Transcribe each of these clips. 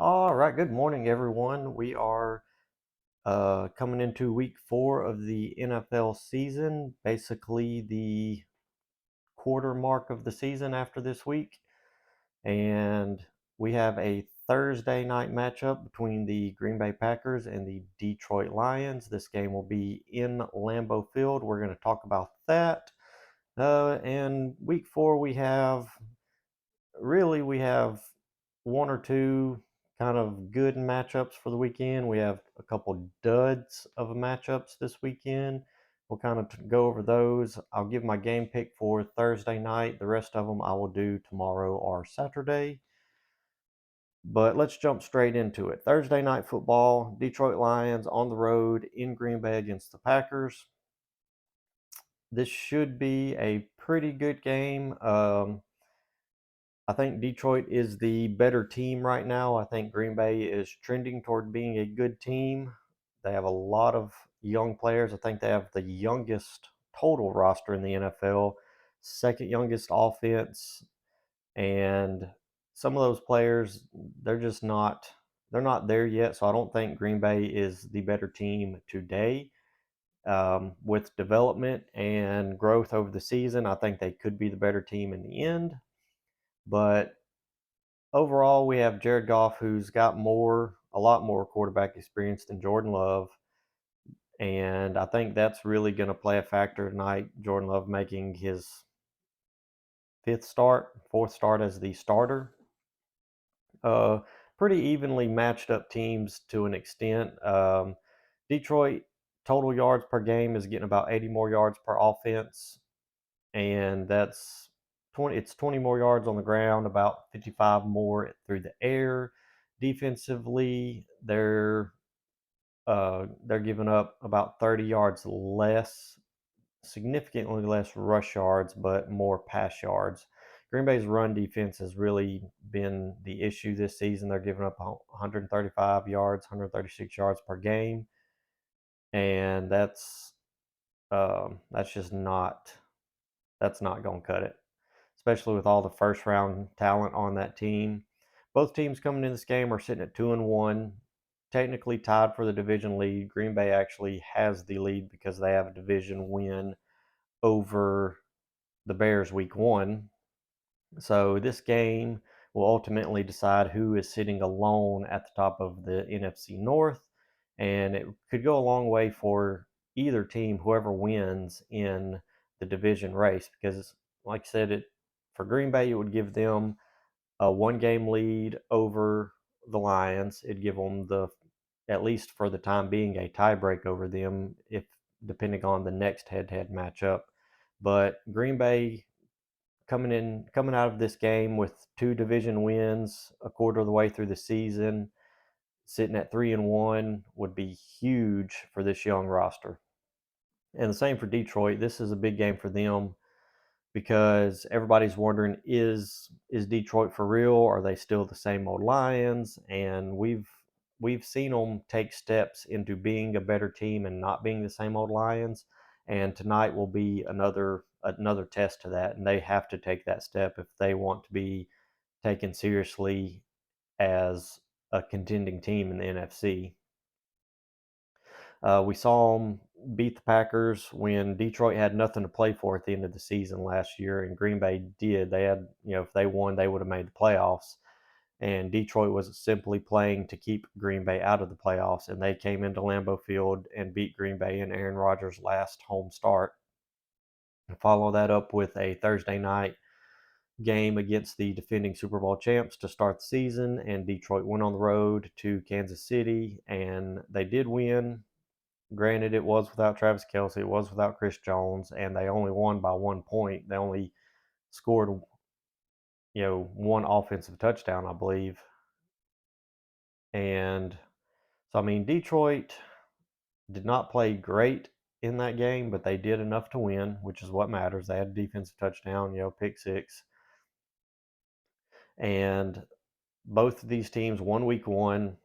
All right, good morning, everyone. We are coming into week 4 of the NFL season, basically the quarter mark of the season after this week. And we have a Thursday night matchup between the Green Bay Packers and the Detroit Lions. This game will be in Lambeau Field. We're going to talk about that. And week 4, we have one or two kind of good matchups for the weekend. We have a couple duds of matchups this weekend. We'll kind of go over those. I'll give my game pick for Thursday night. The rest of them I will do tomorrow or Saturday. But let's jump straight into it. Thursday night football, Detroit Lions on the road in Green Bay against the Packers. This should be a pretty good game. I think Detroit is the better team right now. I think Green Bay is trending toward being a good team. They have a lot of young players. I think they have the youngest total roster in the NFL, second youngest offense, and some of those players they're not there yet. So I don't think Green Bay is the better team today. With development and growth over the season, I think they could be the better team in the end. But overall, we have Jared Goff, who's got a lot more quarterback experience than Jordan Love. And I think that's really going to play a factor tonight. Jordan Love making his fourth start as the starter. Uh, Pretty evenly matched up teams to an extent. Detroit total yards per game is getting about 80 more yards per offense, and it's 20 more yards on the ground, about 55 more through the air. Defensively, they're giving up about 30 yards less, significantly less rush yards, but more pass yards. Green Bay's run defense has really been the issue this season. They're giving up 135 yards, 136 yards per game, and that's just not that's not going to cut it, especially with all the first round talent on that team. Both teams coming in this game are sitting at 2-1, technically tied for the division lead. Green Bay actually has the lead because they have a division win over the Bears week 1. So this game will ultimately decide who is sitting alone at the top of the NFC North, and it could go a long way for either team, whoever wins in the division race. Because, like I said, it for Green Bay, it would give them a one-game lead over the Lions. It'd give them at least for the time being, a tiebreak over them, if depending on the next head-to-head matchup. But Green Bay coming out of this game with two division wins a quarter of the way through the season, sitting at 3-1 would be huge for this young roster. And the same for Detroit. This is a big game for them because everybody's wondering, is Detroit for real? Are they still the same old Lions? And we've seen them take steps into being a better team and not being the same old Lions. And tonight will be another test to that, and they have to take that step if they want to be taken seriously as a contending team in the NFC. We saw them beat the Packers when Detroit had nothing to play for at the end of the season last year, and Green Bay did. They had, if they won, they would have made the playoffs. And Detroit was simply playing to keep Green Bay out of the playoffs, and they came into Lambeau Field and beat Green Bay in Aaron Rodgers' last home start. And follow that up with a Thursday night game against the defending Super Bowl champs to start the season, and Detroit went on the road to Kansas City, and they did win. Granted, it was without Travis Kelce, it was without Chris Jones, and they only won by 1 point. They only scored, one offensive touchdown, I believe. And so, I mean, Detroit did not play great in that game, but they did enough to win, which is what matters. They had a defensive touchdown, pick six. And both of these teams won week 1.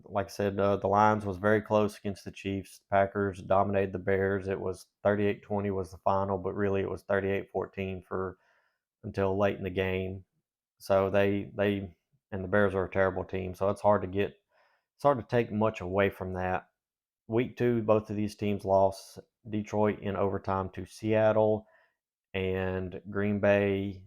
Like I said, the Lions was very close against the Chiefs. The Packers dominated the Bears. It was 38-20 was the final, but really it was 38-14 for until late in the game. So they and the Bears are a terrible team. So it's hard to take much away from that. Week 2, both of these teams lost. Detroit in overtime to Seattle, and Green Bay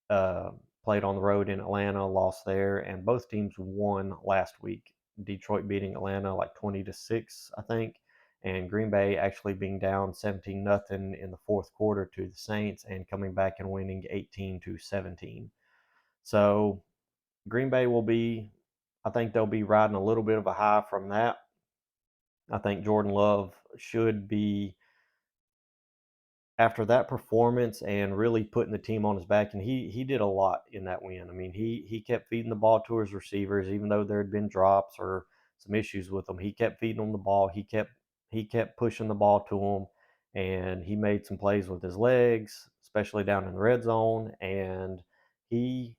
uh, played on the road in Atlanta, lost there, and both teams won last week. Detroit beating Atlanta like 20-6, I think, and Green Bay actually being down 17-0 in the fourth quarter to the Saints and coming back and winning 18-17. So Green Bay I think they'll be riding a little bit of a high from that. I think Jordan Love should be, after that performance and really putting the team on his back, and he did a lot in that win. I mean, he kept feeding the ball to his receivers, even though there had been drops or some issues with them. He kept feeding them the ball. He kept pushing the ball to them, and he made some plays with his legs, especially down in the red zone. And he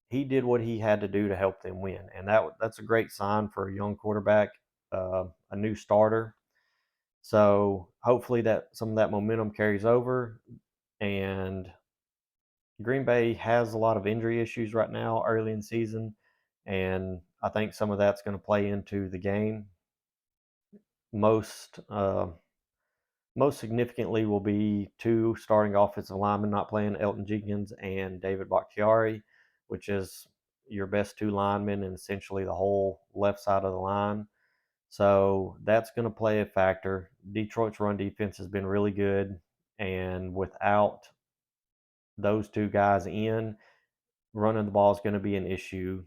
he did what he had to do to help them win, and that's a great sign for a young quarterback, a new starter. So hopefully that some of that momentum carries over. And Green Bay has a lot of injury issues right now early in the season, and I think some of that's going to play into the game. Most most significantly will be two starting offensive linemen not playing, Elton Jenkins and David Bakhtiari, which is your best two linemen and essentially the whole left side of the line. So that's going to play a factor. Detroit's run defense has been really good, and without those two guys in, running the ball is going to be an issue.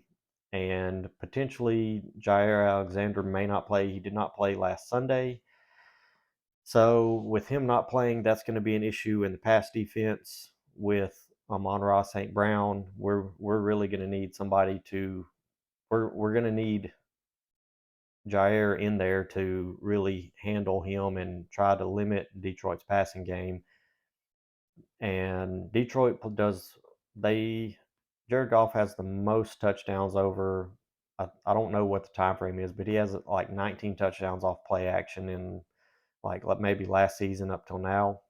And potentially Jair Alexander may not play. He did not play last Sunday. So with him not playing, that's going to be an issue in the pass defense with Amon-Ra St. Brown. We're really going to need somebody to we're going to need Jair in there to really handle him and try to limit Detroit's passing game. And Detroit does they Jared Goff has the most touchdowns over. I don't know what the time frame is, but he has like 19 touchdowns off play action in like maybe last season up till now,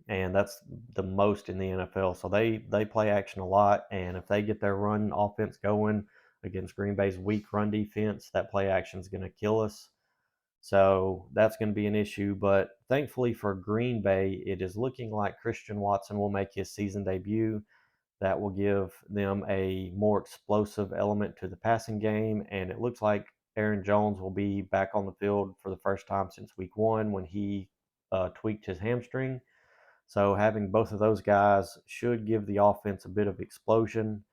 and that's the most in the NFL. So they play action a lot, and if they get their run offense going against Green Bay's weak run defense, that play action is going to kill us. So that's going to be an issue. But thankfully for Green Bay, it is looking like Christian Watson will make his season debut. That will give them a more explosive element to the passing game. And it looks like Aaron Jones will be back on the field for the first time since week 1 when he tweaked his hamstring. So having both of those guys should give the offense a bit of explosion,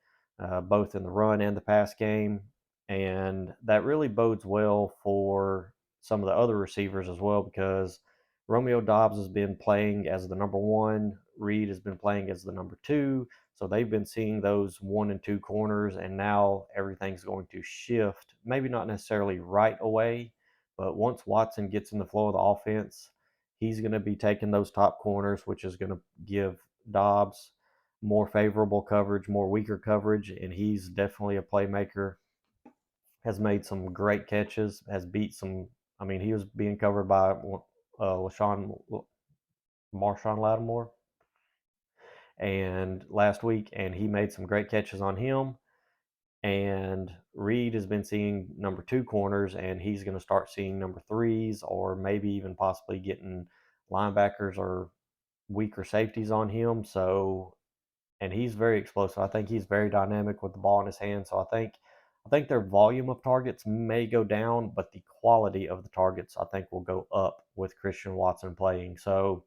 both in the run and the pass game. And that really bodes well for some of the other receivers as well, because Romeo Doubs has been playing as the number 1. Reed has been playing as the number 2. So they've been seeing those 1 and 2 corners, and now everything's going to shift. Maybe not necessarily right away, but once Watson gets in the flow of the offense, he's going to be taking those top corners, which is going to give Dobbs more favorable coverage, more weaker coverage, and he's definitely a playmaker. Has made some great catches, has beat some. I mean, he was being covered by Marshawn Lattimore, and last week, and he made some great catches on him. And Reed has been seeing number 2 corners, and he's going to start seeing number 3s, or maybe even possibly getting linebackers or weaker safeties on him. So, and he's very explosive. I think he's very dynamic with the ball in his hand. So I think their volume of targets may go down, but the quality of the targets I think will go up with Christian Watson playing. So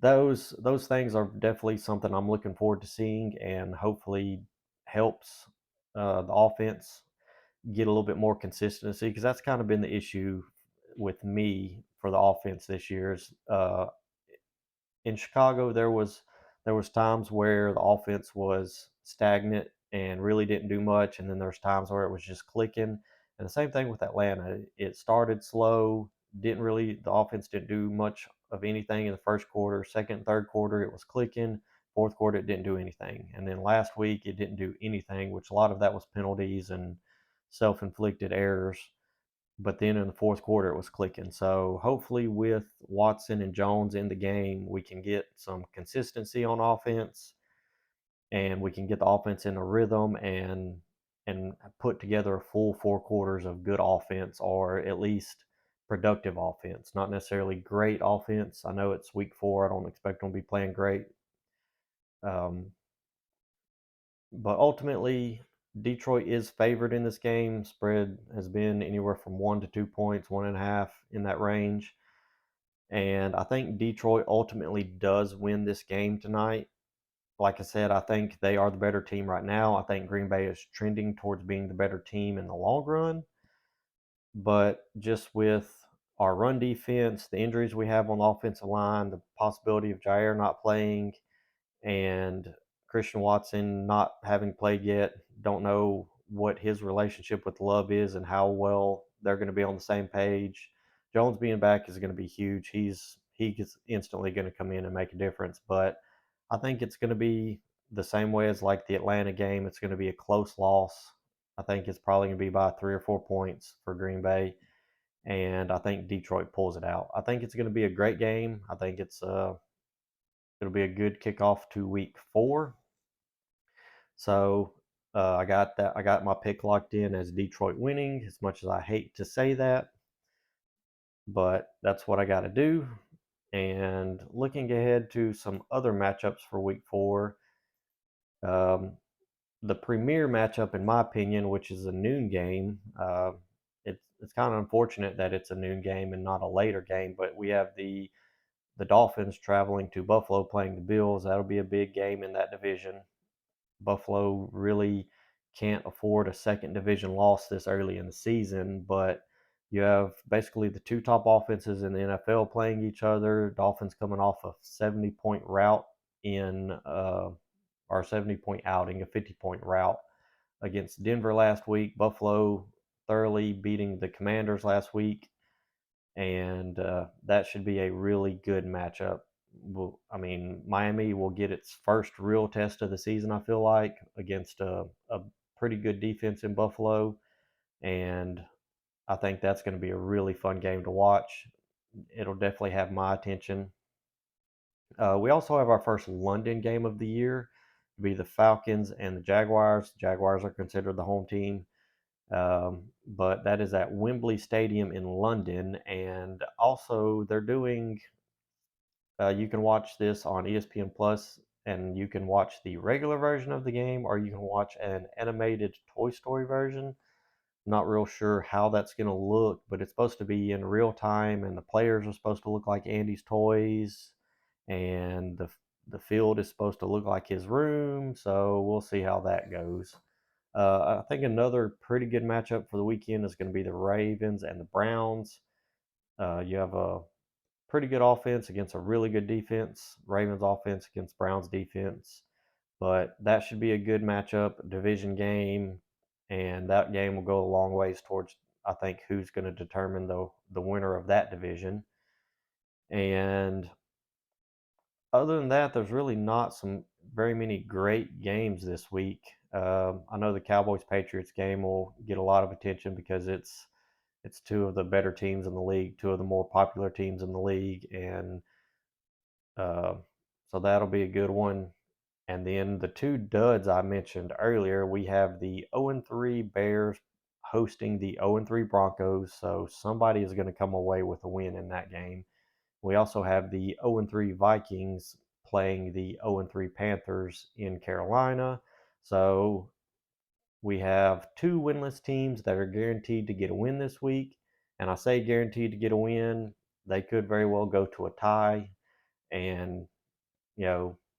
those things are definitely something I'm looking forward to seeing, and hopefully helps the offense get a little bit more consistency, because that's kind of been the issue with me for the offense this year. Is in Chicago there was times where the offense was stagnant and really didn't do much, and then there's times where it was just clicking. And the same thing with Atlanta. It started slow, the offense didn't do much of anything in the first quarter. Second, third quarter it was clicking. Fourth quarter it didn't do anything. And then last week it didn't do anything, which a lot of that was penalties and self-inflicted errors. But then in the fourth quarter it was clicking. So hopefully with Watson and Jones in the game, we can get some consistency on offense, and we can get the offense in a rhythm and put together a full 4 quarters of good offense, or at least productive offense. Not necessarily great offense. I know it's week 4. I don't expect them to be playing great. But ultimately, Detroit is favored in this game. Spread has been anywhere from 1 to 2 points, 1.5 in that range. And I think Detroit ultimately does win this game tonight. Like I said, I think they are the better team right now. I think Green Bay is trending towards being the better team in the long run. But just with our run defense, the injuries we have on the offensive line, the possibility of Jair not playing, and Christian Watson not having played yet, don't know what his relationship with Love is and how well they're going to be on the same page. Jones being back is going to be huge. He's instantly going to come in and make a difference. But I think it's going to be the same way as like the Atlanta game. It's going to be a close loss. I think it's probably going to be by 3 or 4 points for Green Bay, and I think Detroit pulls it out. I think it's going to be a great game. I think it'll be a good kickoff to week 4. So I got that. I got my pick locked in as Detroit winning. As much as I hate to say that, but that's what I got to do. And looking ahead to some other matchups for week 4, um, the premier matchup, in my opinion, which is a noon game. It's kind of unfortunate that it's a noon game and not a later game, but we have the Dolphins traveling to Buffalo playing the Bills. That'll be a big game in that division. Buffalo really can't afford a second division loss this early in the season, but you have basically the 2 top offenses in the NFL playing each other. Dolphins coming off a 70-point rout in or 70-point outing, a 50-point rout against Denver last week. Buffalo thoroughly beating the Commanders last week, and that should be a really good matchup. I mean, Miami will get its first real test of the season, I feel like, against a pretty good defense in Buffalo, and I think that's going to be a really fun game to watch. It'll definitely have my attention. We also have our first London game of the year. It'll be the Falcons and the Jaguars. The Jaguars are considered the home team. But that is at Wembley Stadium in London, and also they're doing. You can watch this on ESPN Plus, and you can watch the regular version of the game, or you can watch an animated Toy Story version. Not real sure how that's going to look, but it's supposed to be in real time, and the players are supposed to look like Andy's toys, and the field is supposed to look like his room. So we'll see how that goes. I think another pretty good matchup for the weekend is going to be the Ravens and the Browns. You have a pretty good offense against a really good defense. Ravens offense against Browns defense. But that should be a good matchup, division game, and that game will go a long ways towards, I think, who's going to determine the winner of that division. And other than that, there's really not some very many great games this week. I know the Cowboys Patriots game will get a lot of attention because it's 2 of the better teams in the league, 2 of the more popular teams in the league, and uh, so that'll be a good one. And then the 2 duds I mentioned earlier, we have the 0-3 Bears hosting the 0-3 Broncos, so somebody is going to come away with a win in that game. We also have the 0-3 Vikings playing the 0-3 Panthers in Carolina. So we have 2 winless teams that are guaranteed to get a win this week. And I say guaranteed to get a win, they could very well go to a tie, and,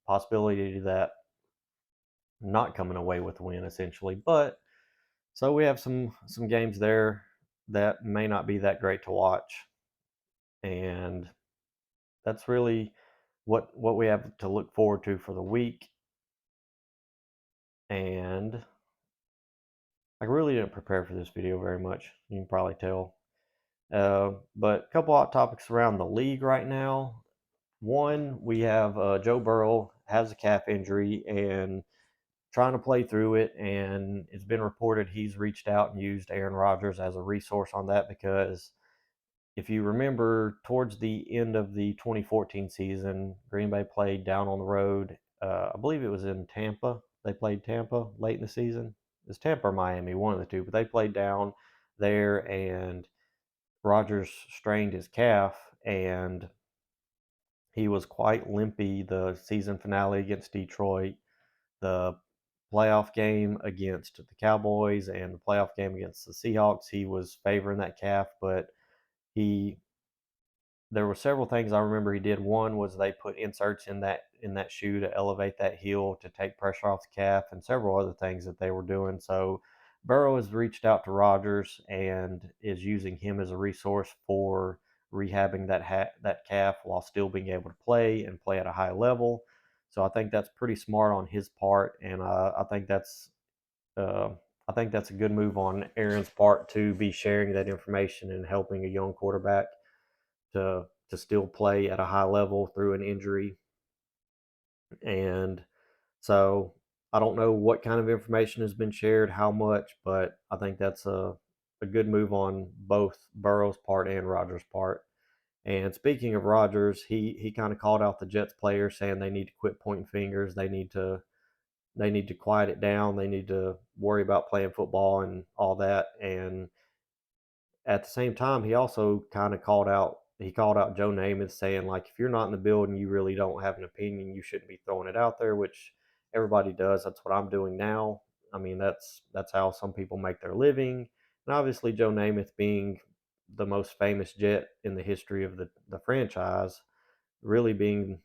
possibility that not coming away with a win essentially. But so we have some games there that may not be that great to watch, and that's really what we have to look forward to for the week. And I really didn't prepare for this video very much. You can probably tell. But a couple hot topics around the league right now. One, we have Joe Burrow has a calf injury and trying to play through it, and it's been reported he's reached out and used Aaron Rodgers as a resource on that, because if you remember, towards the end of the 2014 season, Green Bay played down on the road I believe it was in Tampa. They played Tampa late in the season. It was Tampa or Miami, one of the two, but they played down there, and Rodgers strained his calf, and he was quite limpy the season finale against Detroit, the playoff game against the Cowboys, and the playoff game against the Seahawks. He was favoring that calf, but he there were several things I remember he did. One was they put inserts in that shoe to elevate that heel to take pressure off the calf, and several other things that they were doing. So Burrow has reached out to Rodgers and is using him as a resource for rehabbing that calf while still being able to play and play at a high level. So I think that's pretty smart on his part, and uh, I think that's a good move on Aaron's part to be sharing that information and helping a young quarterback to still play at a high level through an injury. And so I don't know what kind of information has been shared, how much, but I think that's a good move on both Burrow's part and Rodgers' part. And speaking of Rodgers, he kind of called out the Jets players, saying they need to quit pointing fingers. They need to quiet it down. They need to worry about playing football and all that. And at the same time, he also kind of called out Joe Namath, saying like, if you're not in the building, you really don't have an opinion. You shouldn't be throwing it out there, which everybody does. That's what I'm doing now. I mean, that's how some people make their living. And obviously, Joe Namath being the most famous Jet in the history of the franchise, really being,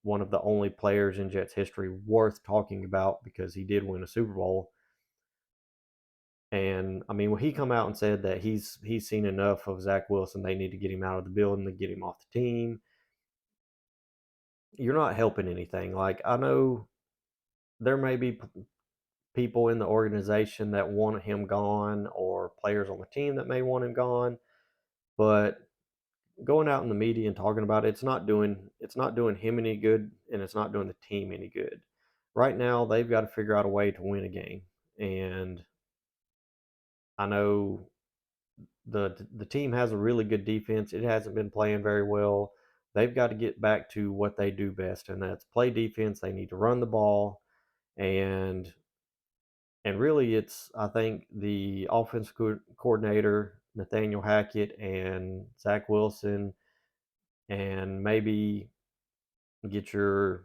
one of the only players in Jets history worth talking about because he did win a Super Bowl. And I mean, when he come out and said that he's seen enough of Zach Wilson, they need to get him out of the building, to get him off the team. You're not helping anything. Like, I know there may be people in the organization that want him gone, or players on the team that may want him gone, but going out in the media and talking about it, it's not doing him any good, and it's not doing the team any good. Right now, they've got to figure out a way to win a game, and I know the team has a really good defense. It hasn't been playing very well. They've got to get back to what they do best, and that's play defense. They need to run the ball, and really, it's, I think, the offense coordinator Nathaniel Hackett and Zach Wilson, and maybe get a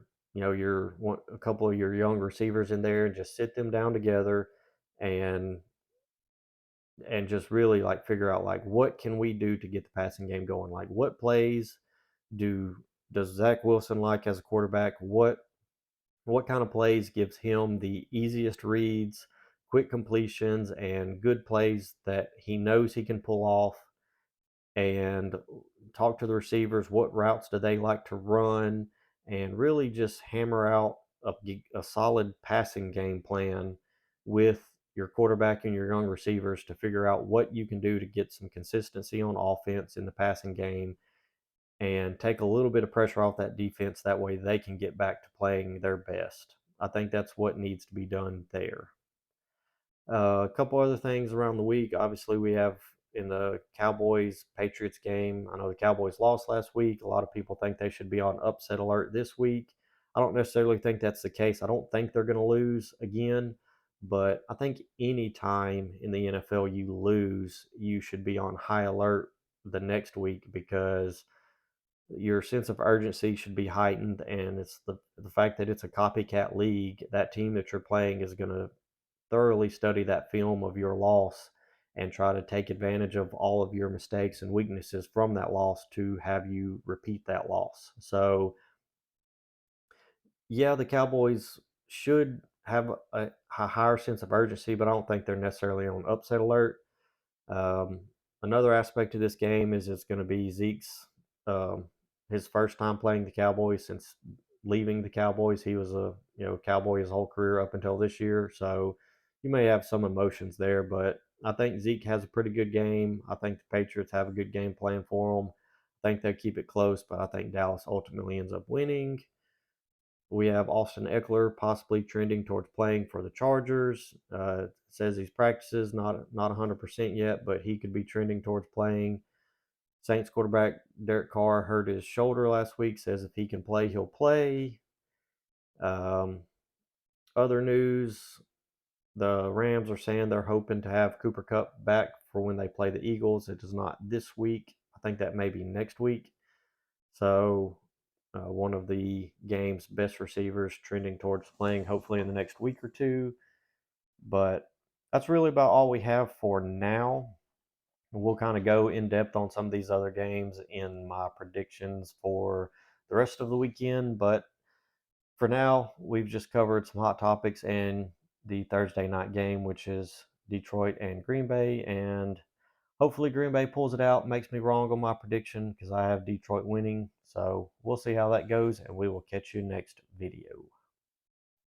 couple of your young receivers in there and just sit them down together, and just really like figure out like, what can we do to get the passing game going? Like, what plays do does Zach Wilson like as a quarterback? What kind of plays gives him the easiest reads, quick completions, and good plays that he knows he can pull off? And talk to the receivers. What routes do they like to run? And really just hammer out a solid passing game plan with your quarterback and your young receivers to figure out what you can do to get some consistency on offense in the passing game, and take a little bit of pressure off that defense. That way they can get back to playing their best. I think that's what needs to be done there. A couple other things around the week. Obviously, we have in the Cowboys Patriots game. I know the Cowboys lost last week. A lot of people think they should be on upset alert this week. I don't necessarily think that's the case. I don't think they're going to lose again, but I think any time in the NFL you lose, you should be on high alert the next week, because your sense of urgency should be heightened, and it's the fact that it's a copycat league. That team that you're playing is going to thoroughly study that film of your loss and try to take advantage of all of your mistakes and weaknesses from that loss to have you repeat that loss. So, yeah, the Cowboys should have a higher sense of urgency, but I don't think they're necessarily on upset alert. Um, Another aspect of this game is it's going to be Zeke's um, his first time playing the Cowboys since leaving the Cowboys. He was a Cowboy his whole career up until this year, so you may have some emotions there. But I think Zeke has a pretty good game. I think the Patriots have a good game plan for him. I think they'll keep it close, but I think Dallas ultimately ends up winning. We have Austin Eckler possibly trending towards playing for the Chargers. Says he's practices, not 100% yet, but he could be trending towards playing. Saints quarterback Derek Carr hurt his shoulder last week. Says if he can play, he'll play. Um, Other news, the Rams are saying they're hoping to have Cooper Kupp back for when they play the Eagles. It is not this week. I think that may be next week. So, one of the game's best receivers trending towards playing hopefully in the next week or two. But that's really about all we have for now. We'll kind of go in depth on some of these other games in my predictions for the rest of the weekend. But for now, we've just covered some hot topics and the Thursday night game, which is Detroit and Green Bay. And hopefully, Green Bay pulls it out, makes me wrong on my prediction because I have Detroit winning. So we'll see how that goes, and we will catch you next video.